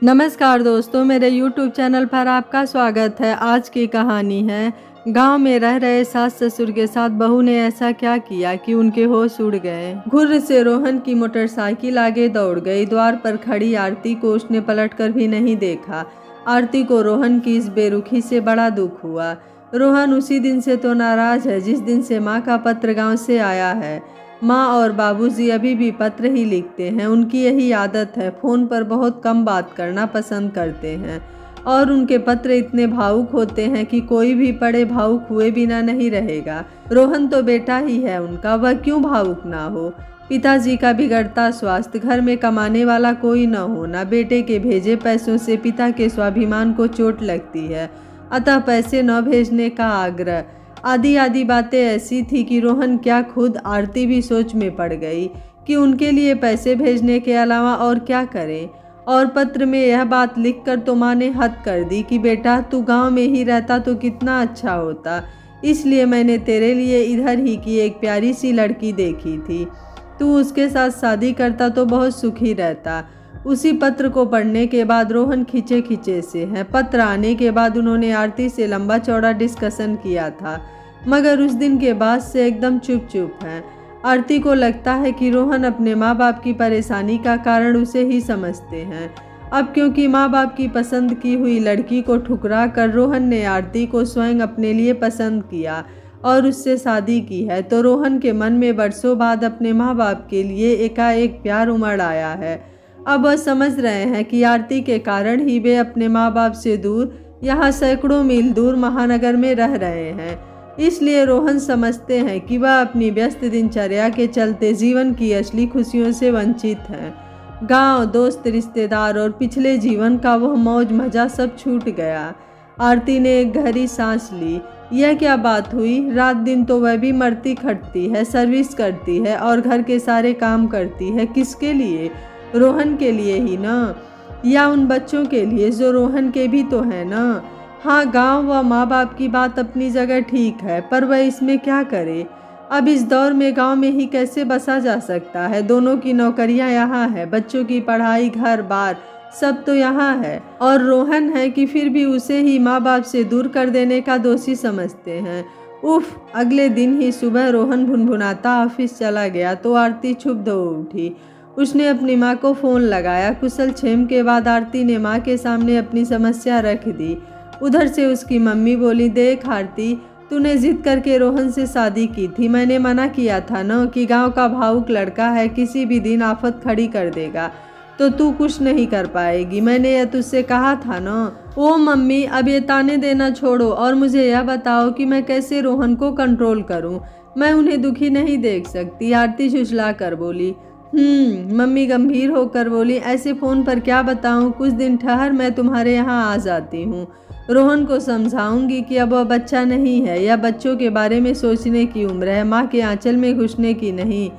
नमस्कार दोस्तों, मेरे YouTube चैनल पर आपका स्वागत है। आज की कहानी है गांव में रह रहे सास ससुर के साथ बहू ने ऐसा क्या किया कि उनके होश उड़ गए। घुर्र से रोहन की मोटरसाइकिल आगे दौड़ गई। द्वार पर खड़ी आरती को उसने पलटकर भी नहीं देखा। आरती को रोहन की इस बेरुखी से बड़ा दुख हुआ। रोहन उसी दिन से तो नाराज है जिस दिन से माँ का पत्र गाँव से आया है। माँ और बाबूजी अभी भी पत्र ही लिखते हैं। उनकी यही आदत है। फ़ोन पर बहुत कम बात करना पसंद करते हैं और उनके पत्र इतने भावुक होते हैं कि कोई भी पढ़े भावुक हुए बिना नहीं रहेगा। रोहन तो बेटा ही है उनका, वह क्यों भावुक ना हो। पिताजी का बिगड़ता स्वास्थ्य, घर में कमाने वाला कोई न होना, बेटे के भेजे पैसों से पिता के स्वाभिमान को चोट लगती है, अतः पैसे न भेजने का आग्रह, आदि आदि बातें ऐसी थी कि रोहन क्या खुद आरती भी सोच में पड़ गई कि उनके लिए पैसे भेजने के अलावा और क्या करें। और पत्र में यह बात लिखकर तो माँ ने हद कर दी कि बेटा तू गांव में ही रहता तो कितना अच्छा होता, इसलिए मैंने तेरे लिए इधर ही की एक प्यारी सी लड़की देखी थी, तू उसके साथ शादी करता तो बहुत सुखी रहता। उसी पत्र को पढ़ने के बाद रोहन खिंचे खिंचे से हैं। पत्र आने के बाद उन्होंने आरती से लंबा चौड़ा डिस्कशन किया था, मगर उस दिन के बाद से एकदम चुप चुप हैं। आरती को लगता है कि रोहन अपने माँ बाप की परेशानी का कारण उसे ही समझते हैं। अब क्योंकि माँ बाप की पसंद की हुई लड़की को ठुकरा कर रोहन ने आरती को स्वयं अपने लिए पसंद किया और उससे शादी की है, तो रोहन के मन में बरसों बाद अपने माँ बाप के लिए एकाएक प्यार उमड़ आया है। अब वह समझ रहे हैं कि आरती के कारण ही वे अपने माँ बाप से दूर, यहाँ सैकड़ों मील दूर महानगर में रह रहे हैं। इसलिए रोहन समझते हैं कि वह अपनी व्यस्त दिनचर्या के चलते जीवन की असली खुशियों से वंचित हैं। गांव, दोस्त, रिश्तेदार और पिछले जीवन का वह मौज मजा सब छूट गया। आरती ने एक गहरी सांस ली। यह क्या बात हुई, रात दिन तो वह भी मरती खटती है, सर्विस करती है और घर के सारे काम करती है। किसके लिए? रोहन के लिए ही ना, या उन बच्चों के लिए जो रोहन के भी तो हैं ना। हाँ, गांव व माँ बाप की बात अपनी जगह ठीक है, पर वह इसमें क्या करे। अब इस दौर में गांव में ही कैसे बसा जा सकता है। दोनों की नौकरियां यहाँ है, बच्चों की पढ़ाई, घर बार सब तो यहाँ है, और रोहन है कि फिर भी उसे ही माँ बाप से दूर कर देने का दोषी समझते हैं। उफ। अगले दिन ही सुबह रोहन भुनभुनाता ऑफिस चला गया तो आरती क्षुब्ध हो उठी। उसने अपनी माँ को फ़ोन लगाया। कुशल क्षेम के बाद आरती ने माँ के सामने अपनी समस्या रख दी। उधर से उसकी मम्मी बोली, देख आरती, तूने जिद करके रोहन से शादी की थी। मैंने मना किया था न कि गांव का भावुक लड़का है, किसी भी दिन आफत खड़ी कर देगा तो तू कुछ नहीं कर पाएगी। मैंने यह तुझसे कहा था न। ओ मम्मी, अब ये ताने देना छोड़ो और मुझे यह बताओ कि मैं कैसे रोहन को कंट्रोल करूं। मैं उन्हें दुखी नहीं देख सकती, आरती झुझला कर बोली। मम्मी गंभीर होकर बोली, ऐसे फ़ोन पर क्या बताऊं, कुछ दिन ठहर, मैं तुम्हारे यहाँ आ जाती हूँ। रोहन को समझाऊंगी कि अब वह बच्चा नहीं है, या बच्चों के बारे में सोचने की उम्र है, माँ के आंचल में घुसने की नहीं।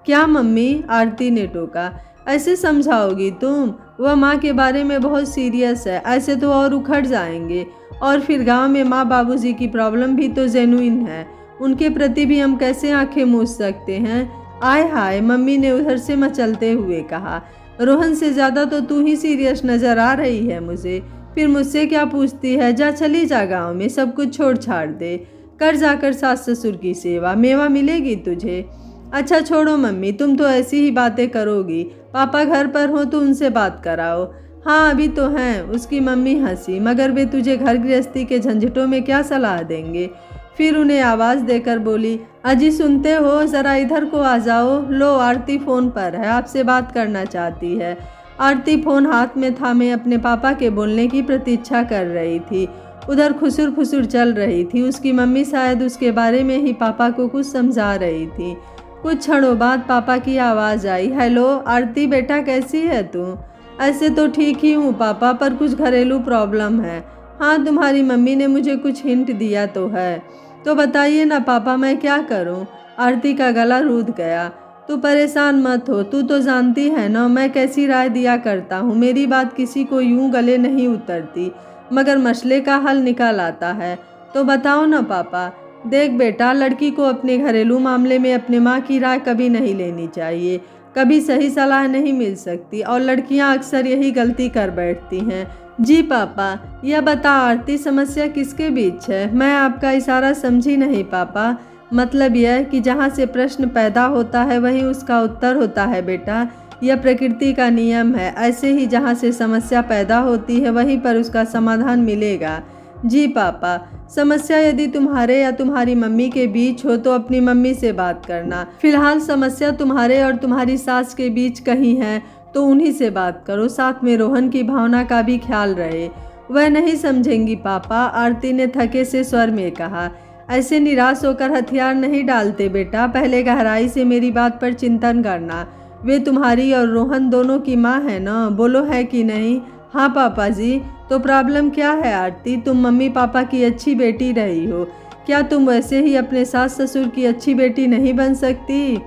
क्या मम्मी? आरती ने टोका। ऐसे समझाओगी तुम? वह माँ के बारे में बहुत सीरियस है, ऐसे तो और उखड़ जाएंगे। और फिर गांव में माँ बाबूजी की प्रॉब्लम भी तो जेन्युइन है, उनके प्रति भी हम कैसे आंखें मूंद सकते हैं। आय हाय, मम्मी ने उधर से मचलते हुए कहा। रोहन से ज़्यादा तो तू ही सीरियस नज़र आ रही है मुझे। फिर मुझसे क्या पूछती है? जा, चली जा, गांव में सब कुछ छोड़ छाड़ दे, कर जाकर सास ससुर की सेवा, मेवा मिलेगी तुझे। अच्छा छोड़ो मम्मी, तुम तो ऐसी ही बातें करोगी। पापा घर पर हो तो उनसे बात कराओ। हाँ, अभी तो हैं। उसकी मम्मी हंसी, मगर वे तुझे घर गृहस्थी के झंझटों में क्या सलाह देंगे। फिर उन्हें आवाज़ देकर बोली, अजी सुनते हो, ज़रा इधर को आ जाओ। लो, आरती फ़ोन पर है, आपसे बात करना चाहती है। आरती फ़ोन हाथ में थामे अपने पापा के बोलने की प्रतीक्षा कर रही थी। उधर खुसुर फुसुर चल रही थी। उसकी मम्मी शायद उसके बारे में ही पापा को कुछ समझा रही थी। कुछ क्षणों बाद पापा की आवाज़ आई, हेलो आरती बेटा, कैसी है तू? ऐसे तो ठीक ही हूँ पापा, पर कुछ घरेलू प्रॉब्लम है। हाँ, तुम्हारी मम्मी ने मुझे कुछ हिंट दिया तो है। तो बताइए ना पापा, मैं क्या करूं? आरती का गला रूंध गया। तू परेशान मत हो, तू तो जानती है ना मैं कैसी राय दिया करता हूँ। मेरी बात किसी को यूं गले नहीं उतरती, मगर मसले का हल निकाल आता है। तो बताओ ना पापा। देख बेटा, लड़की को अपने घरेलू मामले में अपने माँ की राय कभी नहीं लेनी चाहिए, कभी सही सलाह नहीं मिल सकती और लड़कियां अक्सर यही गलती कर बैठती हैं। जी पापा, यह बता आरती, समस्या किसके बीच है? मैं आपका इशारा समझी नहीं पापा। मतलब यह कि जहाँ से प्रश्न पैदा होता है वहीं उसका उत्तर होता है बेटा। यह प्रकृति का नियम है। ऐसे ही जहाँ से समस्या पैदा होती है वहीं पर उसका समाधान मिलेगा। जी पापा, समस्या यदि तुम्हारे या तुम्हारी मम्मी के बीच हो तो अपनी मम्मी से बात करना। फिलहाल समस्या तुम्हारे और तुम्हारी सास के बीच कहीं है तो उन्हीं से बात करो। साथ में रोहन की भावना का भी ख्याल रहे। वह नहीं समझेंगी पापा, आरती ने थके से स्वर में कहा। ऐसे निराश होकर हथियार नहीं डालते बेटा, पहले गहराई से मेरी बात पर चिंतन करना। वे तुम्हारी और रोहन दोनों की माँ है ना, बोलो है कि नहीं? हाँ पापा जी। तो प्रॉब्लम क्या है आरती? तुम मम्मी पापा की अच्छी बेटी रही हो, क्या तुम वैसे ही अपने सास ससुर की अच्छी बेटी नहीं बन सकती?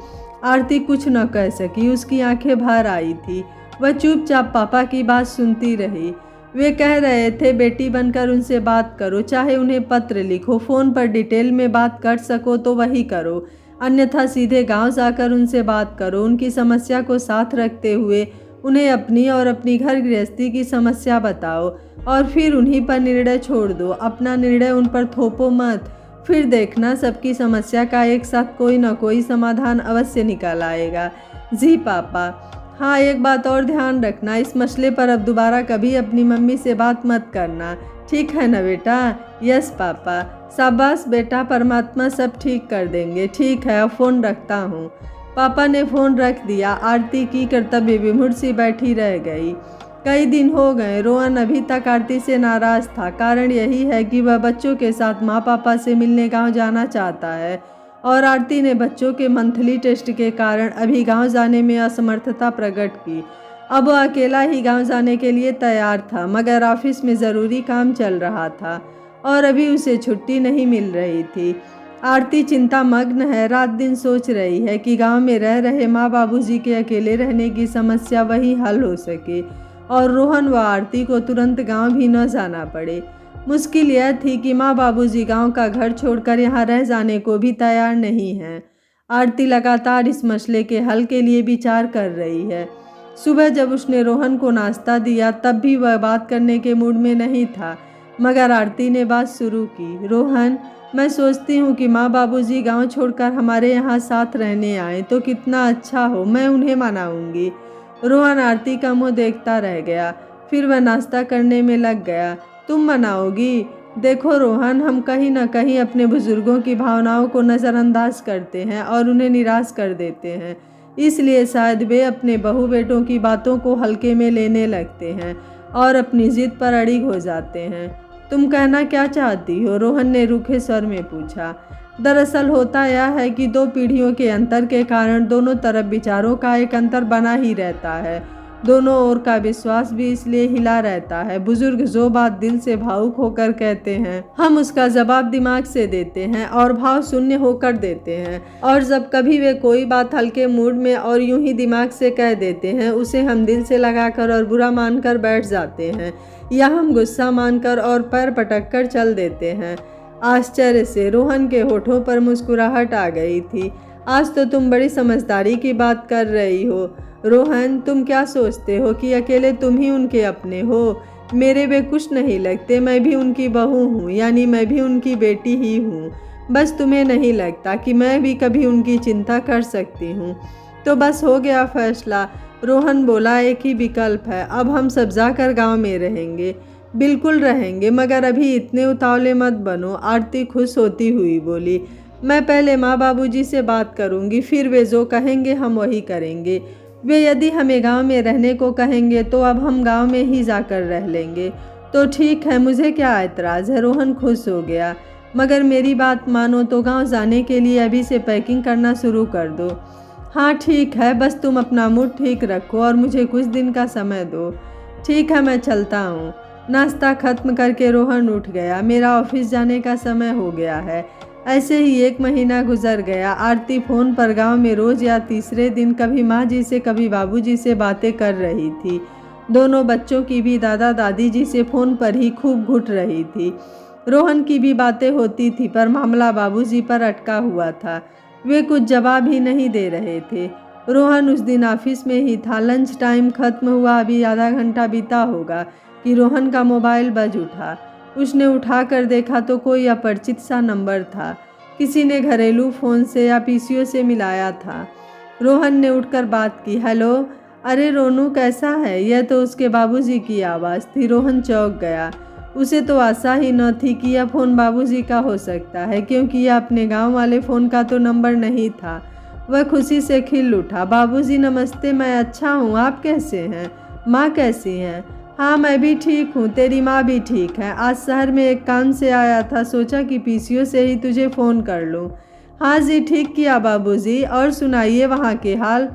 आरती कुछ न कह सकी, उसकी आंखें भर आई थी। वह चुपचाप पापा की बात सुनती रही। वे कह रहे थे बेटी बनकर उनसे बात करो, चाहे उन्हें पत्र लिखो, फ़ोन पर डिटेल में बात कर सको तो वही करो, अन्यथा सीधे गांव जाकर उनसे बात करो। उनकी समस्या को साथ रखते हुए उन्हें अपनी और अपनी घर गृहस्थी की समस्या बताओ और फिर उन्हीं पर निर्णय छोड़ दो। अपना निर्णय उन पर थोपो मत, फिर देखना सबकी समस्या का एक साथ कोई न कोई समाधान अवश्य निकल आएगा। जी पापा। हाँ, एक बात और ध्यान रखना, इस मसले पर अब दोबारा कभी अपनी मम्मी से बात मत करना, ठीक है ना बेटा? Yes papa. शाबाश बेटा, परमात्मा सब ठीक कर देंगे। ठीक है, अब फ़ोन रखता हूँ। पापा ने फ़ोन रख दिया। आरती की कर्तव्य विमूढ़ सी बैठी रह गई। कई दिन हो गए, रोहन अभी तक आरती से नाराज़ था। कारण यही है कि वह बच्चों के साथ माँ पापा से मिलने गांव जाना चाहता है और आरती ने बच्चों के मंथली टेस्ट के कारण अभी गांव जाने में असमर्थता प्रकट की। अब वह अकेला ही गांव जाने के लिए तैयार था, मगर ऑफिस में ज़रूरी काम चल रहा था और अभी उसे छुट्टी नहीं मिल रही थी। आरती चिंता मग्न है, रात दिन सोच रही है कि गांव में रह रहे माँ बाबूजी के अकेले रहने की समस्या वही हल हो सके और रोहन व आरती को तुरंत गांव भी न जाना पड़े। मुश्किल यह थी कि माँ बाबूजी गांव का घर छोड़कर यहाँ रह जाने को भी तैयार नहीं हैं। आरती लगातार इस मसले के हल के लिए विचार कर रही है। सुबह जब उसने रोहन को नाश्ता दिया तब भी वह बात करने के मूड में नहीं था, मगर आरती ने बात शुरू की। रोहन, मैं सोचती हूँ कि माँ बाबूजी गांव छोड़कर हमारे यहाँ साथ रहने आए तो कितना अच्छा हो, मैं उन्हें मनाऊंगी। रोहन आरती का मुँह देखता रह गया, फिर वह नाश्ता करने में लग गया। तुम मनाओगी? देखो रोहन, हम कहीं ना कहीं अपने बुजुर्गों की भावनाओं को नज़रअंदाज करते हैं और उन्हें निराश कर देते हैं, इसलिए शायद वे अपने बहू बेटों की बातों को हल्के में लेने लगते हैं और अपनी जिद पर अड़िग हो जाते हैं। तुम कहना क्या चाहती हो? रोहन ने रूखे स्वर में पूछा। दरअसल होता यह है कि दो पीढ़ियों के अंतर के कारण दोनों तरफ विचारों का एक अंतर बना ही रहता है, दोनों ओर का विश्वास भी इसलिए हिला रहता है। बुजुर्ग जो बात दिल से भावुक होकर कहते हैं, हम उसका जवाब दिमाग से देते हैं और भाव शून्य होकर देते हैं, और जब कभी वे कोई बात हल्के मूड में और यूं ही दिमाग से कह देते हैं, उसे हम दिल से लगाकर और बुरा मानकर बैठ जाते हैं, या हम गुस्सा मानकर और पैर पटक कर चल देते हैं। आश्चर्य से रोहन के होठों पर मुस्कुराहट आ गई थी। आज तो तुम बड़ी समझदारी की बात कर रही हो। रोहन, तुम क्या सोचते हो कि अकेले तुम ही उनके अपने हो? मेरे वे कुछ नहीं लगते, मैं भी उनकी बहू हूँ, यानी मैं भी उनकी बेटी ही हूँ। बस तुम्हें नहीं लगता कि मैं भी कभी उनकी चिंता कर सकती हूँ? तो बस हो गया फैसला। रोहन बोला, एक ही विकल्प है, अब हम सब जाकर गांव में रहेंगे। बिल्कुल रहेंगे, मगर अभी इतने उतावले मत बनो। आरती खुश होती हुई बोली, मैं पहले माँ बाबूजी से बात करूँगी, फिर वे जो कहेंगे हम वही करेंगे। वे यदि हमें गांव में रहने को कहेंगे तो अब हम गांव में ही जाकर रह लेंगे। तो ठीक है, मुझे क्या एतराज़ है। रोहन खुश हो गया, मगर मेरी बात मानो तो गांव जाने के लिए अभी से पैकिंग करना शुरू कर दो। हाँ ठीक है, बस तुम अपना मूड ठीक रखो और मुझे कुछ दिन का समय दो। ठीक है, मैं चलता हूँ। नाश्ता खत्म करके रोहन उठ गया। मेरा ऑफिस जाने का समय हो गया है। ऐसे ही 1 महीना गुजर गया। आरती फ़ोन पर गांव में रोज़ या तीसरे दिन कभी माँ जी से कभी बाबूजी से बातें कर रही थी। दोनों बच्चों की भी दादा दादी जी से फ़ोन पर ही खूब घुट रही थी। रोहन की भी बातें होती थी, पर मामला बाबूजी पर अटका हुआ था। वे कुछ जवाब ही नहीं दे रहे थे। रोहन उस दिन ऑफिस में ही था। लंच टाइम खत्म हुआ, अभी आधा घंटा बीता होगा कि रोहन का मोबाइल बज उठा। उसने उठाकर देखा तो कोई अपरिचित सा नंबर था। किसी ने घरेलू फ़ोन से या पीसीओ से मिलाया था। रोहन ने उठकर बात की। हेलो, अरे रोनू कैसा है? यह तो उसके बाबूजी की आवाज़ थी। रोहन चौंक गया। उसे तो आशा ही न थी कि यह फ़ोन बाबूजी का हो सकता है, क्योंकि यह अपने गांव वाले फ़ोन का तो नंबर नहीं था। वह खुशी से खिल उठा। बाबूजी नमस्ते, मैं अच्छा हूँ, आप कैसे हैं? माँ कैसी हैं? हाँ मैं भी ठीक हूँ, तेरी माँ भी ठीक है। आज शहर में एक काम से आया था, सोचा कि पीसीओ से ही तुझे फ़ोन कर लूँ। हाँ जी ठीक किया बाबूजी, और सुनाइए वहाँ के हाल।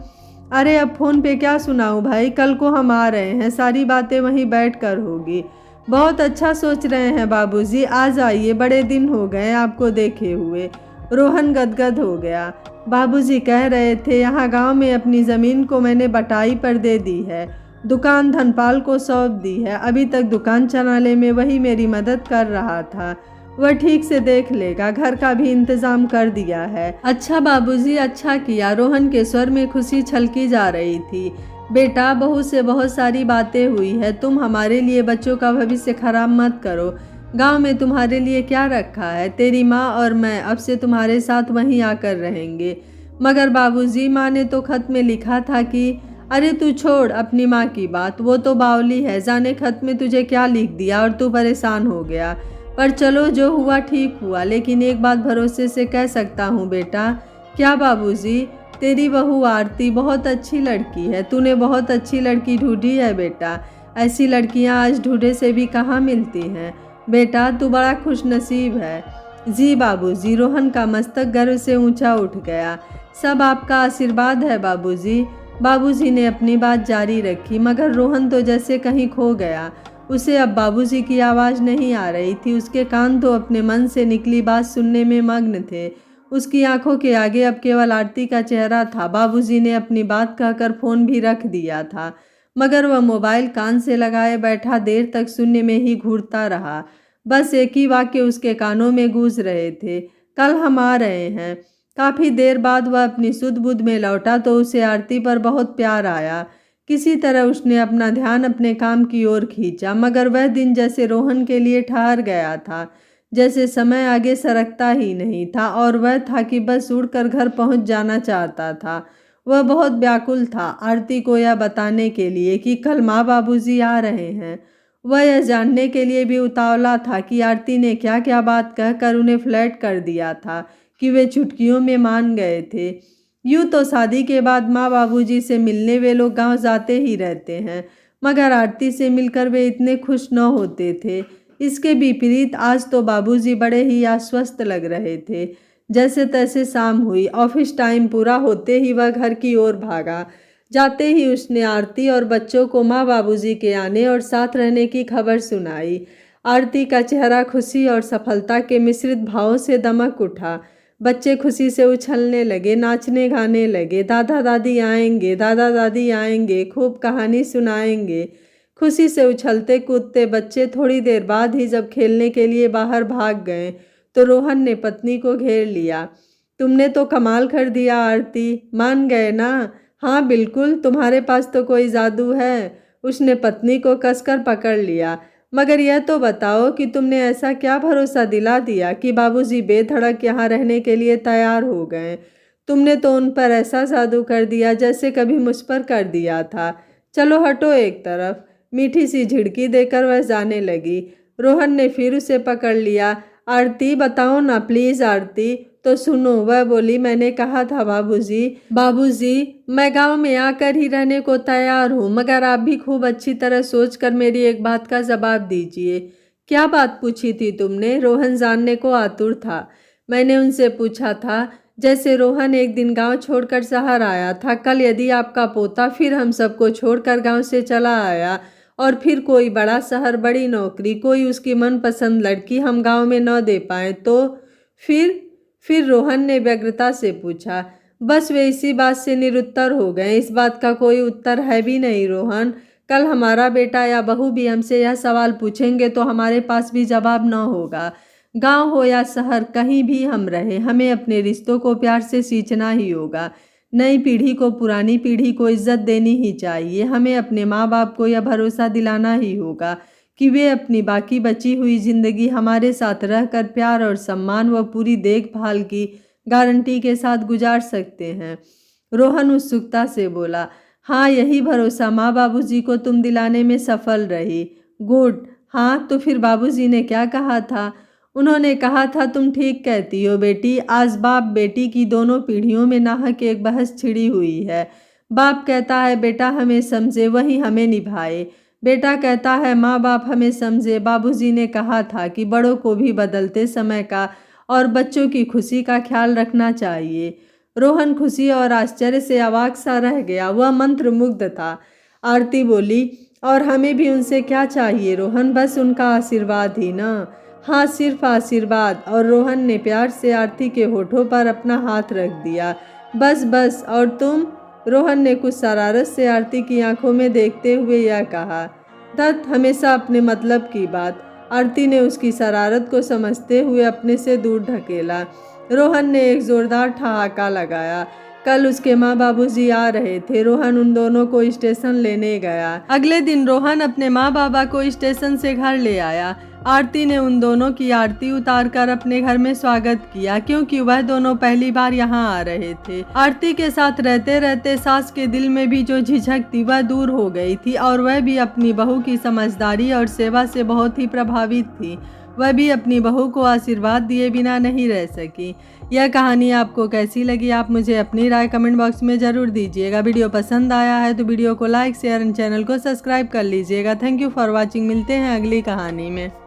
अरे अब फ़ोन पे क्या सुनाऊँ भाई, कल को हम आ रहे हैं, सारी बातें वहीं बैठ कर होगी। बहुत अच्छा सोच रहे हैं बाबूजी, आ जाइए, बड़े दिन हो गए आपको देखे हुए। रोहन गदगद हो गया। बाबूजी कह रहे थे यहाँ गांव में अपनी ज़मीन को मैंने बटाई पर दे दी है, दुकान धनपाल को सौंप दी है। अभी तक दुकान चलाने में वही मेरी मदद कर रहा था, वह ठीक से देख लेगा, घर का भी इंतजाम कर दिया है। अच्छा बाबूजी, अच्छा किया। रोहन के स्वर में खुशी छलकी जा रही थी। बेटा, बहू से बहुत सारी बातें हुई है, तुम हमारे लिए बच्चों का भविष्य खराब मत करो। गांव में तुम्हारे लिए क्या रखा है? तेरी माँ और मैं अब से तुम्हारे साथ वहीं आकर रहेंगे। मगर बाबूजी, माँ ने तो खत में लिखा था कि अरे तू छोड़ अपनी माँ की बात, वो तो बावली है, जाने खत में तुझे क्या लिख दिया और तू परेशान हो गया। पर चलो जो हुआ ठीक हुआ, लेकिन एक बात भरोसे से कह सकता हूँ बेटा। क्या बाबूजी? तेरी बहू आरती बहुत अच्छी लड़की है, तूने बहुत अच्छी लड़की ढूंढी है बेटा। ऐसी लड़कियाँ आज ढूंढे से भी कहाँ मिलती हैं। बेटा तू बड़ा खुशनसीब है। जी बाबूजी। रोहन का मस्तक गर्व से ऊंचा उठ गया। सब आपका आशीर्वाद है बाबूजी। बाबूजी ने अपनी बात जारी रखी, मगर रोहन तो जैसे कहीं खो गया। उसे अब बाबूजी की आवाज़ नहीं आ रही थी, उसके कान तो अपने मन से निकली बात सुनने में मग्न थे। उसकी आंखों के आगे अब केवल आरती का चेहरा था। बाबूजी ने अपनी बात कहकर फ़ोन भी रख दिया था, मगर वह मोबाइल कान से लगाए बैठा देर तक शून्य में ही घूरता रहा। बस एक ही वाक्य उसके कानों में गूंज रहे थे, कल हम आ रहे हैं। काफ़ी देर बाद वह अपनी सुध बुध में लौटा तो उसे आरती पर बहुत प्यार आया। किसी तरह उसने अपना ध्यान अपने काम की ओर खींचा, मगर वह दिन जैसे रोहन के लिए ठहर गया था, जैसे समय आगे सरकता ही नहीं था, और वह था कि बस उड़कर घर पहुंच जाना चाहता था। वह बहुत व्याकुल था आरती को यह बताने के लिए कि कल माँ बाबूजी आ रहे हैं। वह यह जानने के लिए भी उतावला था कि आरती ने क्या क्या बात कहकर उन्हें फ्लैट कर दिया था कि वे चुटकियों में मान गए थे। यूँ तो शादी के बाद माँ बाबूजी से मिलने वे लोग गांव जाते ही रहते हैं, मगर आरती से मिलकर वे इतने खुश न होते थे। इसके विपरीत आज तो बाबूजी बड़े ही आश्वस्त लग रहे थे। जैसे तैसे शाम हुई। ऑफिस टाइम पूरा होते ही वह घर की ओर भागा। जाते ही उसने आरती और बच्चों को माँ बाबूजी के आने और साथ रहने की खबर सुनाई। आरती का चेहरा खुशी और सफलता के मिश्रित भावों से दमक उठा। बच्चे खुशी से उछलने लगे, नाचने गाने लगे। दादा दादी आएंगे, दादा दादी आएंगे, खूब कहानी सुनाएंगे। खुशी से उछलते कूदते बच्चे थोड़ी देर बाद ही जब खेलने के लिए बाहर भाग गए तो रोहन ने पत्नी को घेर लिया। तुमने तो कमाल कर दिया आरती, मान गए ना? हाँ बिल्कुल, तुम्हारे पास तो कोई जादू है। उसने पत्नी को कसकर पकड़ लिया। मगर यह तो बताओ कि तुमने ऐसा क्या भरोसा दिला दिया कि बाबूजी बेधड़क यहाँ रहने के लिए तैयार हो गए। तुमने तो उन पर ऐसा जादू कर दिया जैसे कभी मुझ पर कर दिया था। चलो हटो एक तरफ। मीठी सी झिड़की देकर वह जाने लगी। रोहन ने फिर उसे पकड़ लिया। आरती बताओ ना प्लीज आरती। तो सुनो, वह बोली, मैंने कहा था बाबूजी मैं गांव में आकर ही रहने को तैयार हूँ, मगर आप भी खूब अच्छी तरह सोचकर मेरी एक बात का जवाब दीजिए। क्या बात पूछी थी तुमने? रोहन जानने को आतुर था। मैंने उनसे पूछा था, जैसे रोहन एक दिन गांव छोड़कर शहर आया था, कल यदि आपका पोता फिर हम सबको छोड़कर गांव से चला आया और फिर कोई बड़ा शहर, बड़ी नौकरी, कोई उसकी मनपसंद लड़की हम गांव में न दे पाए तो फिर रोहन ने व्यग्रता से पूछा। बस वे इसी बात से निरुत्तर हो गए। इस बात का कोई उत्तर है भी नहीं रोहन। कल हमारा बेटा या बहू भी हमसे यह सवाल पूछेंगे तो हमारे पास भी जवाब न होगा। गांव हो या शहर, कहीं भी हम रहे, हमें अपने रिश्तों को प्यार से सींचना ही होगा। नई पीढ़ी को पुरानी पीढ़ी को इज्जत देनी ही चाहिए। हमें अपने माँ बाप को यह भरोसा दिलाना ही होगा कि वे अपनी बाकी बची हुई ज़िंदगी हमारे साथ रहकर प्यार और सम्मान व पूरी देखभाल की गारंटी के साथ गुजार सकते हैं। रोहन उत्सुकता से बोला, हाँ, यही भरोसा माँ बाबूजी को तुम दिलाने में सफल रही। गुड। हाँ, तो फिर बाबूजी ने क्या कहा था? उन्होंने कहा था, तुम ठीक कहती हो बेटी, आज बाप बेटी की दोनों पीढ़ियों में नाहक एक बहस छिड़ी हुई है। बाप कहता है बेटा हमें समझे वही हमें निभाए, बेटा कहता है माँ बाप हमें समझे। बाबूजी ने कहा था कि बड़ों को भी बदलते समय का और बच्चों की खुशी का ख्याल रखना चाहिए। रोहन खुशी और आश्चर्य से अवाक सा रह गया, वह मंत्रमुग्ध था। आरती बोली, और हमें भी उनसे क्या चाहिए रोहन, बस उनका आशीर्वाद ही ना। हाँ, सिर्फ आशीर्वाद। और रोहन ने प्यार से आरती के होठों पर अपना हाथ रख दिया। बस बस। और तुम? रोहन ने कुछ शरारत से आरती की आंखों में देखते हुए यह कहा। दत्त, हमेशा अपने मतलब की बात। आरती ने उसकी शरारत को समझते हुए अपने से दूर ढकेला। रोहन ने एक जोरदार ठहाका लगाया। कल उसके माँ बाबूजी आ रहे थे। रोहन उन दोनों को स्टेशन लेने गया। अगले दिन रोहन अपने माँ बाबा को स्टेशन से घर ले आया। आरती ने उन दोनों की आरती उतारकर अपने घर में स्वागत किया, क्योंकि वह दोनों पहली बार यहाँ आ रहे थे। आरती के साथ रहते रहते सास के दिल में भी जो झिझक थी वह दूर हो गई थी, और वह भी अपनी बहू की समझदारी और सेवा से बहुत ही प्रभावित थी। वह भी अपनी बहू को आशीर्वाद दिए बिना नहीं रह सकी। यह कहानी आपको कैसी लगी, आप मुझे अपनी राय कमेंट बॉक्स में ज़रूर दीजिएगा। वीडियो पसंद आया है तो वीडियो को लाइक शेयर एंड चैनल को सब्सक्राइब कर लीजिएगा। Thank you for watching. मिलते हैं अगली कहानी में।